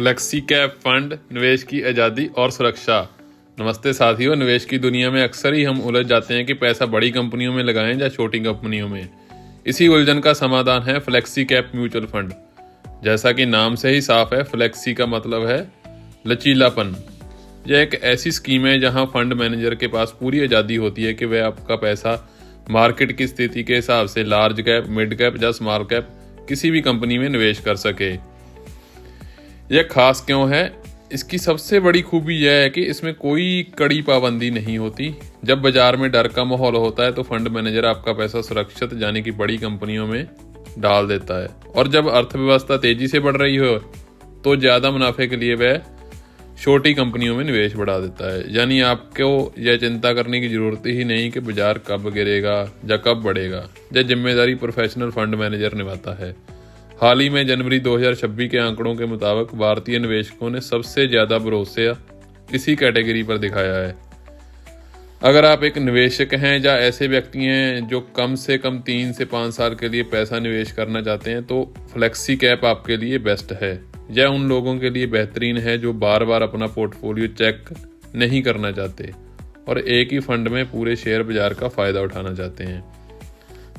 Flexi cap fund, निवेश की आज़ादी और सुरक्षा। नमस्ते साथियों, निवेश की दुनिया में अक्सर ही हम उलझ जाते हैं कि पैसा बड़ी कंपनियों में लगाएं या छोटी कंपनियों में। इसी उलझन का समाधान है फ्लेक्सी कैप म्यूचुअल फंड। जैसा कि नाम से ही साफ है, फ्लेक्सी का मतलब है लचीलापन। यह एक ऐसी स्कीम है जहां फंड मैनेजर के पास पूरी आज़ादी होती है कि वह आपका पैसा मार्केट की स्थिति के हिसाब से लार्ज कैप, मिड कैप या स्मॉल कैप किसी भी कंपनी में निवेश कर सके। यह खास क्यों है? इसकी सबसे बड़ी खूबी यह है कि इसमें कोई कड़ी पाबंदी नहीं होती। जब बाजार में डर का माहौल होता है तो फंड मैनेजर आपका पैसा सुरक्षित यानी कि बड़ी कंपनियों में डाल देता है, और जब अर्थव्यवस्था तेजी से बढ़ रही हो तो ज़्यादा मुनाफे के लिए वह छोटी कंपनियों में निवेश बढ़ा देता है। यानी आपको यह चिंता करने की जरूरत ही नहीं कि बाजार कब गिरेगा या कब बढ़ेगा। यह जिम्मेदारी प्रोफेशनल फंड मैनेजर निभाता है। हाल ही में जनवरी 2026 के आंकड़ों के मुताबिक भारतीय निवेशकों ने सबसे ज़्यादा भरोसा इसी कैटेगरी पर दिखाया है। अगर आप एक निवेशक हैं या ऐसे व्यक्ति हैं जो कम से कम 3 से 5 साल के लिए पैसा निवेश करना चाहते हैं तो फ्लेक्सी कैप आपके लिए बेस्ट है। यह उन लोगों के लिए बेहतरीन है जो बार बार अपना पोर्टफोलियो चेक नहीं करना चाहते और एक ही फंड में पूरे शेयर बाजार का फ़ायदा उठाना चाहते हैं।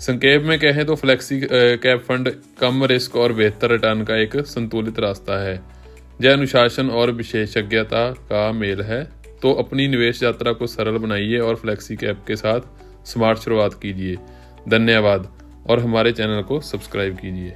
संक्षेप में कहें तो फ्लेक्सी कैप फंड कम रिस्क और बेहतर रिटर्न का एक संतुलित रास्ता है। यह अनुशासन और विशेषज्ञता का मेल है। तो अपनी निवेश यात्रा को सरल बनाइए और फ्लेक्सी कैप के साथ स्मार्ट शुरुआत कीजिए। धन्यवाद, और हमारे चैनल को सब्सक्राइब कीजिए।